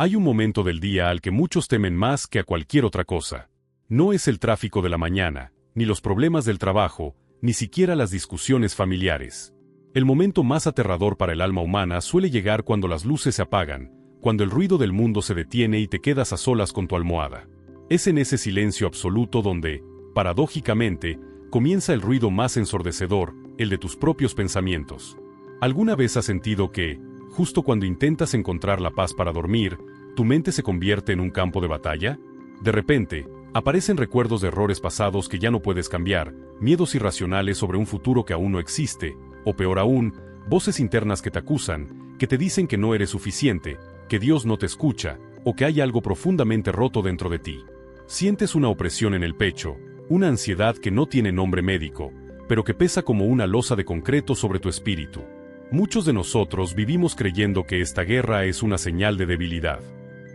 Hay un momento del día al que muchos temen más que a cualquier otra cosa. No es el tráfico de la mañana, ni los problemas del trabajo, ni siquiera las discusiones familiares. El momento más aterrador para el alma humana suele llegar cuando las luces se apagan, cuando el ruido del mundo se detiene y te quedas a solas con tu almohada. Es en ese silencio absoluto donde, paradójicamente, comienza el ruido más ensordecedor, el de tus propios pensamientos. ¿Alguna vez has sentido que, justo cuando intentas encontrar la paz para dormir, tu mente se convierte en un campo de batalla? De repente, aparecen recuerdos de errores pasados que ya no puedes cambiar, miedos irracionales sobre un futuro que aún no existe, o peor aún, voces internas que te acusan, que te dicen que no eres suficiente, que Dios no te escucha, o que hay algo profundamente roto dentro de ti. Sientes una opresión en el pecho, una ansiedad que no tiene nombre médico, pero que pesa como una losa de concreto sobre tu espíritu. Muchos de nosotros vivimos creyendo que esta guerra es una señal de debilidad.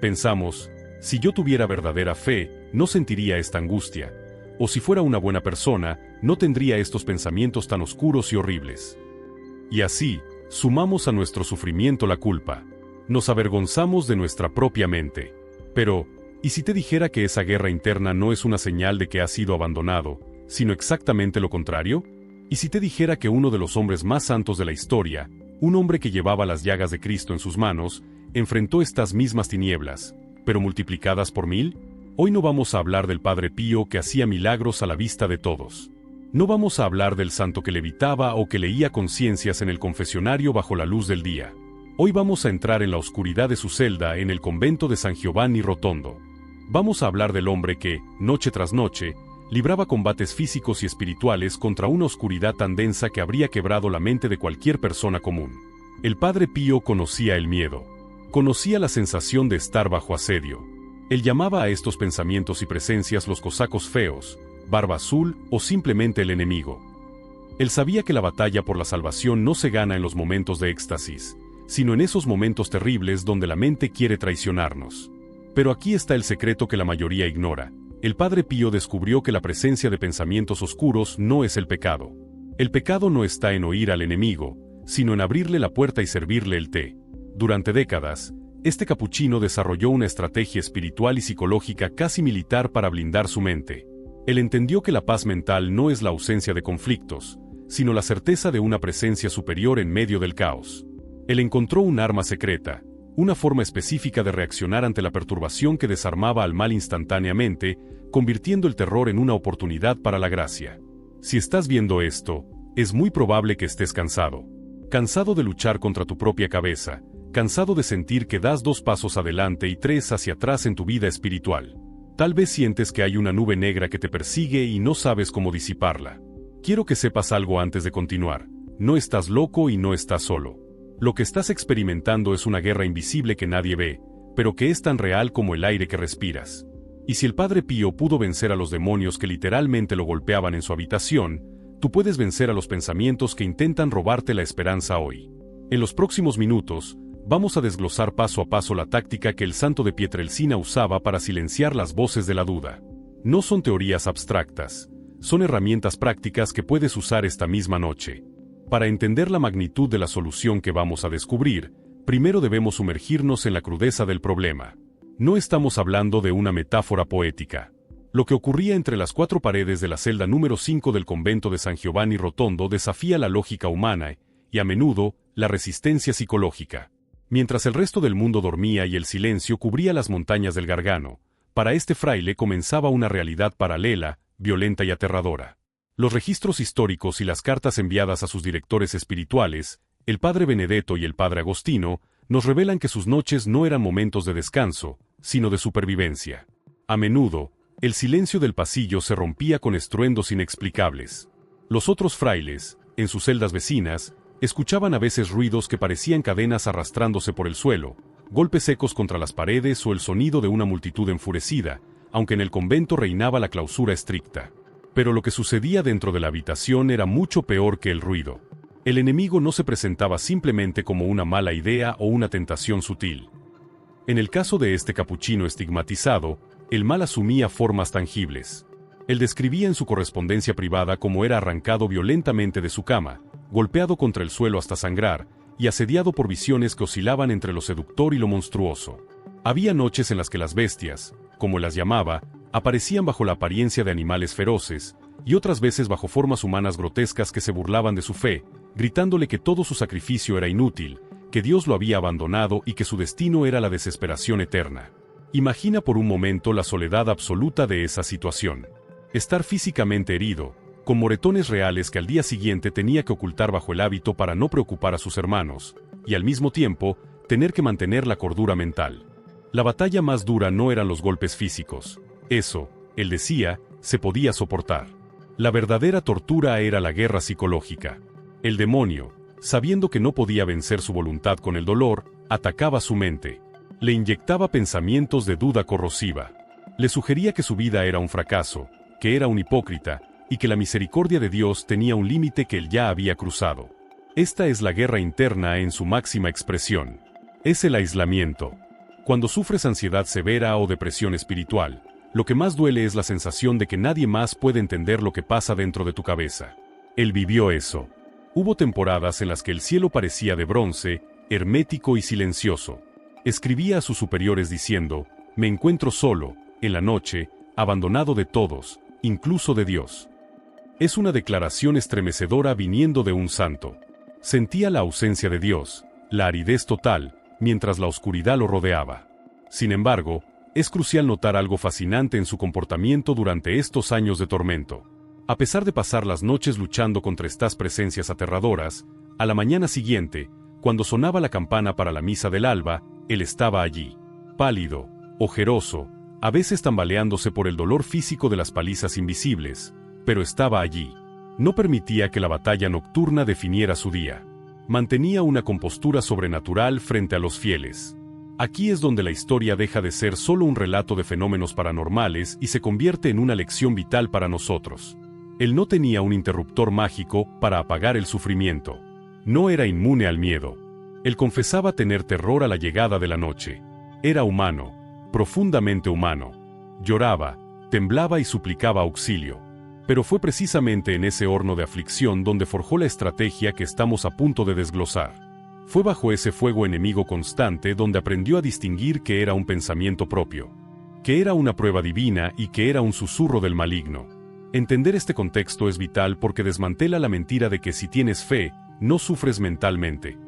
Pensamos, si yo tuviera verdadera fe, no sentiría esta angustia, o si fuera una buena persona, no tendría estos pensamientos tan oscuros y horribles. Y así, sumamos a nuestro sufrimiento la culpa. Nos avergonzamos de nuestra propia mente. Pero, ¿y si te dijera que esa guerra interna no es una señal de que has sido abandonado, sino exactamente lo contrario? ¿Y si te dijera que uno de los hombres más santos de la historia, un hombre que llevaba las llagas de Cristo en sus manos, enfrentó estas mismas tinieblas, pero multiplicadas por 1000? Hoy no vamos a hablar del Padre Pío que hacía milagros a la vista de todos. No vamos a hablar del santo que levitaba o que leía conciencias en el confesionario bajo la luz del día. Hoy vamos a entrar en la oscuridad de su celda en el convento de San Giovanni Rotondo. Vamos a hablar del hombre que, noche tras noche, libraba combates físicos y espirituales contra una oscuridad tan densa que habría quebrado la mente de cualquier persona común. El Padre Pío conocía el miedo. Conocía la sensación de estar bajo asedio. Él llamaba a estos pensamientos y presencias los cosacos feos, barba azul o simplemente el enemigo. Él sabía que la batalla por la salvación no se gana en los momentos de éxtasis, sino en esos momentos terribles donde la mente quiere traicionarnos. Pero aquí está el secreto que la mayoría ignora. El Padre Pío descubrió que la presencia de pensamientos oscuros no es el pecado. El pecado no está en oír al enemigo, sino en abrirle la puerta y servirle el té. Durante décadas, este capuchino desarrolló una estrategia espiritual y psicológica casi militar para blindar su mente. Él entendió que la paz mental no es la ausencia de conflictos, sino la certeza de una presencia superior en medio del caos. Él encontró un arma secreta, una forma específica de reaccionar ante la perturbación que desarmaba al mal instantáneamente, convirtiendo el terror en una oportunidad para la gracia. Si estás viendo esto, es muy probable que estés cansado. Cansado de luchar contra tu propia cabeza, cansado de sentir que das 2 pasos adelante y 3 hacia atrás en tu vida espiritual. Tal vez sientes que hay una nube negra que te persigue y no sabes cómo disiparla. Quiero que sepas algo antes de continuar. No estás loco y no estás solo. Lo que estás experimentando es una guerra invisible que nadie ve, pero que es tan real como el aire que respiras. Y si el Padre Pío pudo vencer a los demonios que literalmente lo golpeaban en su habitación, tú puedes vencer a los pensamientos que intentan robarte la esperanza hoy. En los próximos minutos, vamos a desglosar paso a paso la táctica que el santo de Pietrelcina usaba para silenciar las voces de la duda. No son teorías abstractas, son herramientas prácticas que puedes usar esta misma noche. Para entender la magnitud de la solución que vamos a descubrir, primero debemos sumergirnos en la crudeza del problema. No estamos hablando de una metáfora poética. Lo que ocurría entre las 4 paredes de la celda número 5 del convento de San Giovanni Rotondo desafía la lógica humana y, a menudo, la resistencia psicológica. Mientras el resto del mundo dormía y el silencio cubría las montañas del Gargano, para este fraile comenzaba una realidad paralela, violenta y aterradora. Los registros históricos y las cartas enviadas a sus directores espirituales, el padre Benedetto y el padre Agostino, nos revelan que sus noches no eran momentos de descanso, sino de supervivencia. A menudo, el silencio del pasillo se rompía con estruendos inexplicables. Los otros frailes, en sus celdas vecinas, escuchaban a veces ruidos que parecían cadenas arrastrándose por el suelo, golpes secos contra las paredes o el sonido de una multitud enfurecida, aunque en el convento reinaba la clausura estricta. Pero lo que sucedía dentro de la habitación era mucho peor que el ruido. El enemigo no se presentaba simplemente como una mala idea o una tentación sutil. En el caso de este capuchino estigmatizado, el mal asumía formas tangibles. Él describía en su correspondencia privada cómo era arrancado violentamente de su cama, golpeado contra el suelo hasta sangrar, y asediado por visiones que oscilaban entre lo seductor y lo monstruoso. Había noches en las que las bestias, como las llamaba, aparecían bajo la apariencia de animales feroces, y otras veces bajo formas humanas grotescas que se burlaban de su fe, gritándole que todo su sacrificio era inútil, que Dios lo había abandonado y que su destino era la desesperación eterna. Imagina por un momento la soledad absoluta de esa situación. Estar físicamente herido, con moretones reales que al día siguiente tenía que ocultar bajo el hábito para no preocupar a sus hermanos, y al mismo tiempo, tener que mantener la cordura mental. La batalla más dura no eran los golpes físicos. Eso, él decía, se podía soportar. La verdadera tortura era la guerra psicológica. El demonio, sabiendo que no podía vencer su voluntad con el dolor, atacaba su mente. Le inyectaba pensamientos de duda corrosiva. Le sugería que su vida era un fracaso, que era un hipócrita, y que la misericordia de Dios tenía un límite que él ya había cruzado. Esta es la guerra interna en su máxima expresión. Es el aislamiento. Cuando sufres ansiedad severa o depresión espiritual, lo que más duele es la sensación de que nadie más puede entender lo que pasa dentro de tu cabeza. Él vivió eso. Hubo temporadas en las que el cielo parecía de bronce, hermético y silencioso. Escribía a sus superiores diciendo: «Me encuentro solo, en la noche, abandonado de todos, incluso de Dios». Es una declaración estremecedora viniendo de un santo. Sentía la ausencia de Dios, la aridez total, mientras la oscuridad lo rodeaba. Sin embargo, es crucial notar algo fascinante en su comportamiento durante estos años de tormento. A pesar de pasar las noches luchando contra estas presencias aterradoras, a la mañana siguiente, cuando sonaba la campana para la misa del alba, él estaba allí, pálido, ojeroso, a veces tambaleándose por el dolor físico de las palizas invisibles, pero estaba allí. No permitía que la batalla nocturna definiera su día. Mantenía una compostura sobrenatural frente a los fieles. Aquí es donde la historia deja de ser solo un relato de fenómenos paranormales y se convierte en una lección vital para nosotros. Él no tenía un interruptor mágico para apagar el sufrimiento. No era inmune al miedo. Él confesaba tener terror a la llegada de la noche. Era humano, profundamente humano. Lloraba, temblaba y suplicaba auxilio. Pero fue precisamente en ese horno de aflicción donde forjó la estrategia que estamos a punto de desglosar. Fue bajo ese fuego enemigo constante donde aprendió a distinguir que era un pensamiento propio, que era una prueba divina y que era un susurro del maligno. Entender este contexto es vital porque desmantela la mentira de que si tienes fe, no sufres mentalmente.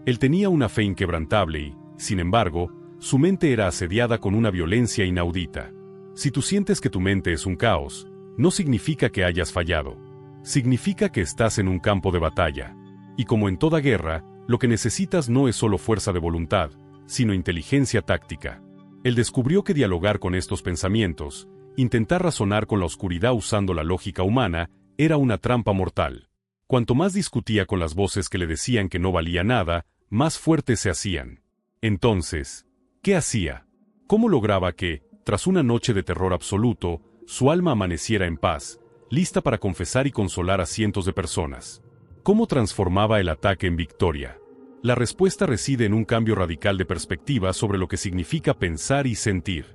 Él tenía una fe inquebrantable y, sin embargo, su mente era asediada con una violencia inaudita. Si tú sientes que tu mente es un caos, no significa que hayas fallado. Significa que estás en un campo de batalla. Y como en toda guerra, lo que necesitas no es solo fuerza de voluntad, sino inteligencia táctica. Él descubrió que dialogar con estos pensamientos, intentar razonar con la oscuridad usando la lógica humana, era una trampa mortal. Cuanto más discutía con las voces que le decían que no valía nada, más fuertes se hacían. Entonces, ¿qué hacía? ¿Cómo lograba que, tras una noche de terror absoluto, su alma amaneciera en paz, lista para confesar y consolar a cientos de personas? ¿Cómo transformaba el ataque en victoria? La respuesta reside en un cambio radical de perspectiva sobre lo que significa pensar y sentir.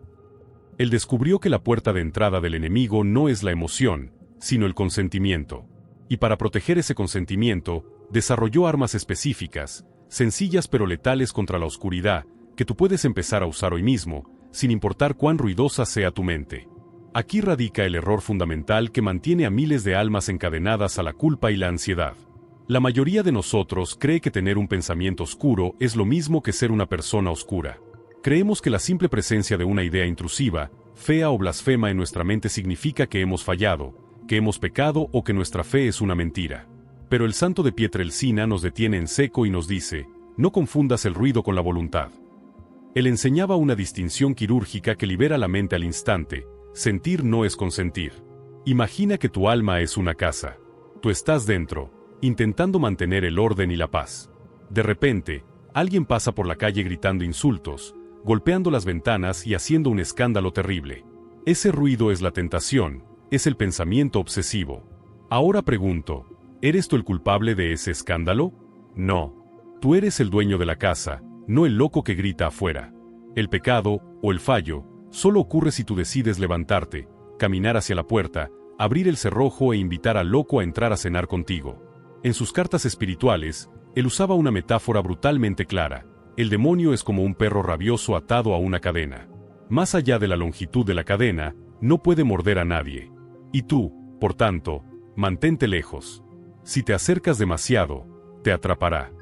Él descubrió que la puerta de entrada del enemigo no es la emoción, sino el consentimiento. Y para proteger ese consentimiento, desarrolló armas específicas, sencillas pero letales contra la oscuridad, que tú puedes empezar a usar hoy mismo, sin importar cuán ruidosa sea tu mente. Aquí radica el error fundamental que mantiene a miles de almas encadenadas a la culpa y la ansiedad. La mayoría de nosotros cree que tener un pensamiento oscuro es lo mismo que ser una persona oscura. Creemos que la simple presencia de una idea intrusiva, fea o blasfema en nuestra mente significa que hemos fallado, que hemos pecado o que nuestra fe es una mentira. Pero el santo de Pietrelcina nos detiene en seco y nos dice: no confundas el ruido con la voluntad. Él enseñaba una distinción quirúrgica que libera la mente al instante. Sentir no es consentir. Imagina que tu alma es una casa. Tú estás dentro, intentando mantener el orden y la paz. De repente, alguien pasa por la calle gritando insultos, golpeando las ventanas y haciendo un escándalo terrible. Ese ruido es la tentación, es el pensamiento obsesivo. Ahora pregunto, ¿eres tú el culpable de ese escándalo? No. Tú eres el dueño de la casa, no el loco que grita afuera. El pecado, o el fallo, solo ocurre si tú decides levantarte, caminar hacia la puerta, abrir el cerrojo e invitar al loco a entrar a cenar contigo. En sus cartas espirituales, él usaba una metáfora brutalmente clara. el demonio es como un perro rabioso atado a una cadena. Más allá de la longitud de la cadena, no puede morder a nadie. Y tú, por tanto, mantente lejos. Si te acercas demasiado, te atrapará.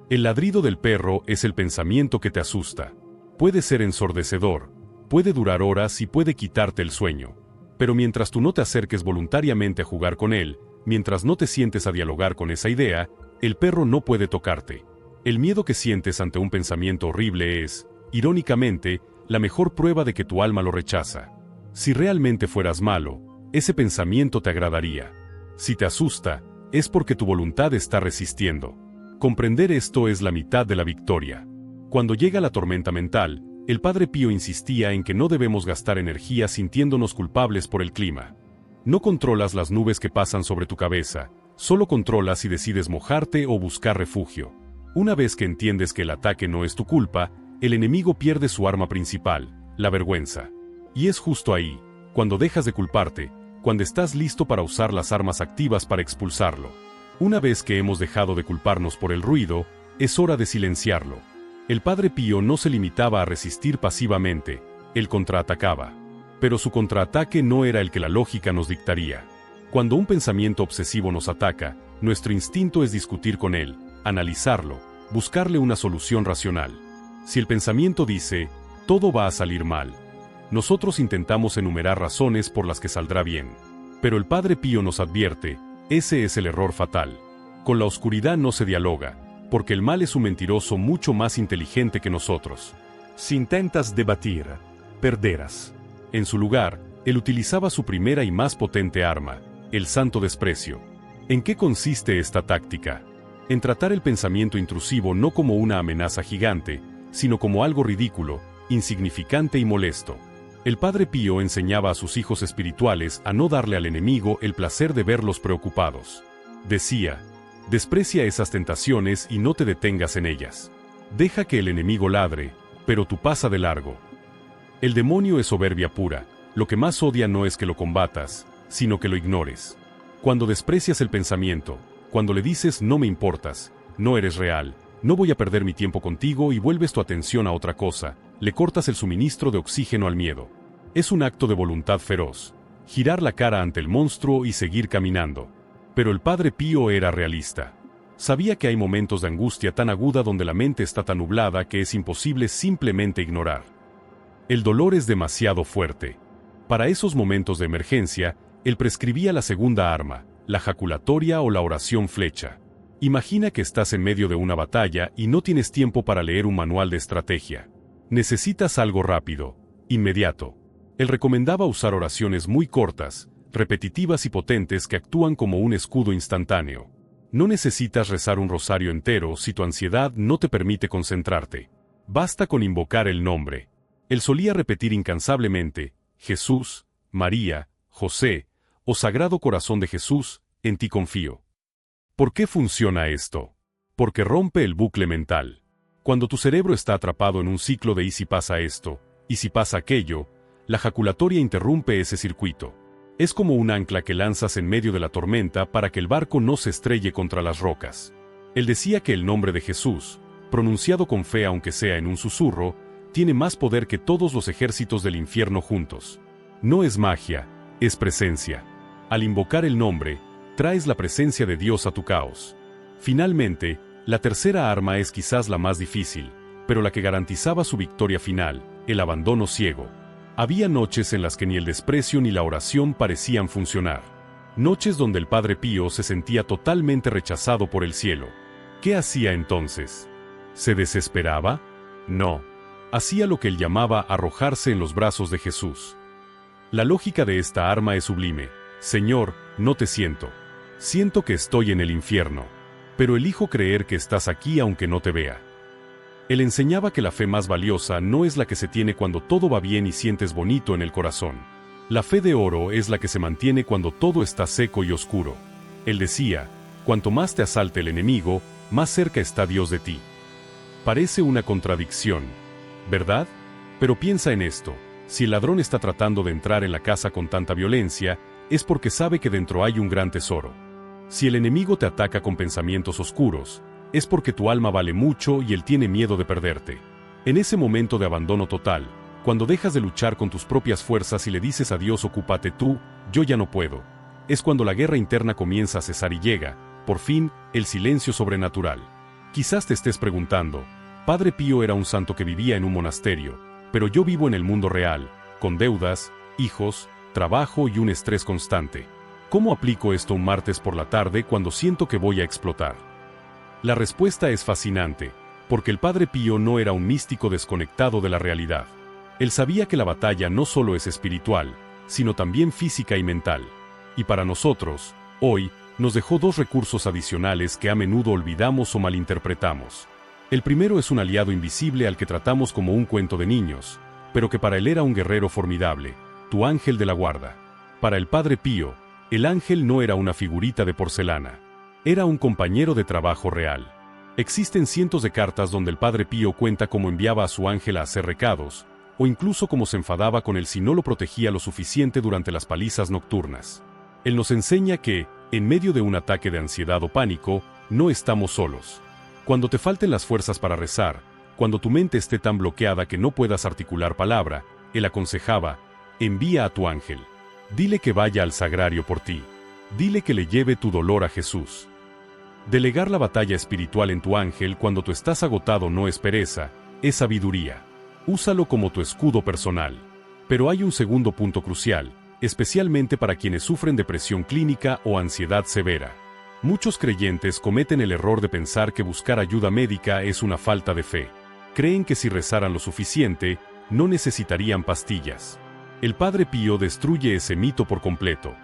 El ladrido del perro es el pensamiento que te asusta. Puede ser ensordecedor, puede durar horas y puede quitarte el sueño. Pero mientras tú no te acerques voluntariamente a jugar con él, mientras no te sientes a dialogar con esa idea, el perro no puede tocarte. El miedo que sientes ante un pensamiento horrible es, irónicamente, la mejor prueba de que tu alma lo rechaza. Si realmente fueras malo, ese pensamiento te agradaría. Si te asusta, es porque tu voluntad está resistiendo. Comprender esto es la mitad de la victoria. Cuando llega la tormenta mental, el Padre Pío insistía en que no debemos gastar energía sintiéndonos culpables por el clima. No controlas las nubes que pasan sobre tu cabeza, solo controlas si decides mojarte o buscar refugio. Una vez que entiendes que el ataque no es tu culpa, el enemigo pierde su arma principal, la vergüenza. Y es justo ahí, cuando dejas de culparte, cuando estás listo para usar las armas activas para expulsarlo. Una vez que hemos dejado de culparnos por el ruido, es hora de silenciarlo. El Padre Pío no se limitaba a resistir pasivamente, él contraatacaba. Pero su contraataque no era el que la lógica nos dictaría. Cuando un pensamiento obsesivo nos ataca, nuestro instinto es discutir con él, analizarlo, buscarle una solución racional. Si el pensamiento dice, todo va a salir mal, nosotros intentamos enumerar razones por las que saldrá bien. Pero el Padre Pío nos advierte, ese es el error fatal. Con la oscuridad no se dialoga, porque el mal es un mentiroso mucho más inteligente que nosotros. Si intentas debatir, perderás. En su lugar, él utilizaba su primera y más potente arma, el santo desprecio. ¿En qué consiste esta táctica? En tratar el pensamiento intrusivo no como una amenaza gigante, sino como algo ridículo, insignificante y molesto. El Padre Pío enseñaba a sus hijos espirituales a no darle al enemigo el placer de verlos preocupados. Decía, desprecia esas tentaciones y no te detengas en ellas. Deja que el enemigo ladre, pero tú pasa de largo. El demonio es soberbia pura, lo que más odia no es que lo combatas, sino que lo ignores. Cuando desprecias el pensamiento, cuando le dices no me importas, no eres real, no voy a perder mi tiempo contigo y vuelves tu atención a otra cosa, le cortas el suministro de oxígeno al miedo. Es un acto de voluntad feroz, girar la cara ante el monstruo y seguir caminando. Pero el Padre Pío era realista. Sabía que hay momentos de angustia tan aguda donde la mente está tan nublada que es imposible simplemente ignorar. El dolor es demasiado fuerte. Para esos momentos de emergencia, él prescribía la segunda arma, la jaculatoria o la oración flecha. Imagina que estás en medio de una batalla y no tienes tiempo para leer un manual de estrategia. Necesitas algo rápido, inmediato. Él recomendaba usar oraciones muy cortas, repetitivas y potentes que actúan como un escudo instantáneo. No necesitas rezar un rosario entero si tu ansiedad no te permite concentrarte. Basta con invocar el nombre. Él solía repetir incansablemente, Jesús, María, José, o Sagrado Corazón de Jesús, en ti confío. ¿Por qué funciona esto? Porque rompe el bucle mental. Cuando tu cerebro está atrapado en un ciclo de ¿y si pasa esto? ¿Y si pasa aquello? La jaculatoria interrumpe ese circuito. Es como un ancla que lanzas en medio de la tormenta para que el barco no se estrelle contra las rocas. Él decía que el nombre de Jesús, pronunciado con fe aunque sea en un susurro, tiene más poder que todos los ejércitos del infierno juntos. No es magia, es presencia. Al invocar el nombre, traes la presencia de Dios a tu caos. Finalmente, la tercera arma es quizás la más difícil, pero la que garantizaba su victoria final, el abandono ciego. Había noches en las que ni el desprecio ni la oración parecían funcionar. Noches donde el Padre Pío se sentía totalmente rechazado por el cielo. ¿Qué hacía entonces? ¿Se desesperaba? No. Hacía lo que él llamaba arrojarse en los brazos de Jesús. La lógica de esta arma es sublime. Señor, no te siento. Siento que estoy en el infierno. Pero elijo creer que estás aquí aunque no te vea. Él enseñaba que la fe más valiosa no es la que se tiene cuando todo va bien y sientes bonito en el corazón. La fe de oro es la que se mantiene cuando todo está seco y oscuro. Él decía, cuanto más te asalte el enemigo, más cerca está Dios de ti. Parece una contradicción, ¿verdad? Pero piensa en esto, si el ladrón está tratando de entrar en la casa con tanta violencia, es porque sabe que dentro hay un gran tesoro. Si el enemigo te ataca con pensamientos oscuros, es porque tu alma vale mucho y Él tiene miedo de perderte. En ese momento de abandono total, cuando dejas de luchar con tus propias fuerzas y le dices a Dios, ocúpate tú, yo ya no puedo, es cuando la guerra interna comienza a cesar y llega, por fin, el silencio sobrenatural. Quizás te estés preguntando, Padre Pío era un santo que vivía en un monasterio, pero yo vivo en el mundo real, con deudas, hijos, trabajo y un estrés constante. ¿Cómo aplico esto un martes por la tarde cuando siento que voy a explotar? La respuesta es fascinante, porque el Padre Pío no era un místico desconectado de la realidad. Él sabía que la batalla no solo es espiritual, sino también física y mental. Y para nosotros, hoy, nos dejó dos recursos adicionales que a menudo olvidamos o malinterpretamos. El primero es un aliado invisible al que tratamos como un cuento de niños, pero que para él era un guerrero formidable, tu ángel de la guarda. Para el Padre Pío, el ángel no era una figurita de porcelana. Era un compañero de trabajo real. Existen cientos de cartas donde el Padre Pío cuenta cómo enviaba a su ángel a hacer recados, o incluso cómo se enfadaba con él si no lo protegía lo suficiente durante las palizas nocturnas. Él nos enseña que, en medio de un ataque de ansiedad o pánico, no estamos solos. Cuando te falten las fuerzas para rezar, cuando tu mente esté tan bloqueada que no puedas articular palabra, él aconsejaba, envía a tu ángel. Dile que vaya al sagrario por ti. Dile que le lleve tu dolor a Jesús. Delegar la batalla espiritual en tu ángel cuando tú estás agotado no es pereza, es sabiduría. Úsalo como tu escudo personal. Pero hay un segundo punto crucial, especialmente para quienes sufren depresión clínica o ansiedad severa. Muchos creyentes cometen el error de pensar que buscar ayuda médica es una falta de fe. Creen que si rezaran lo suficiente, no necesitarían pastillas. El Padre Pío destruye ese mito por completo.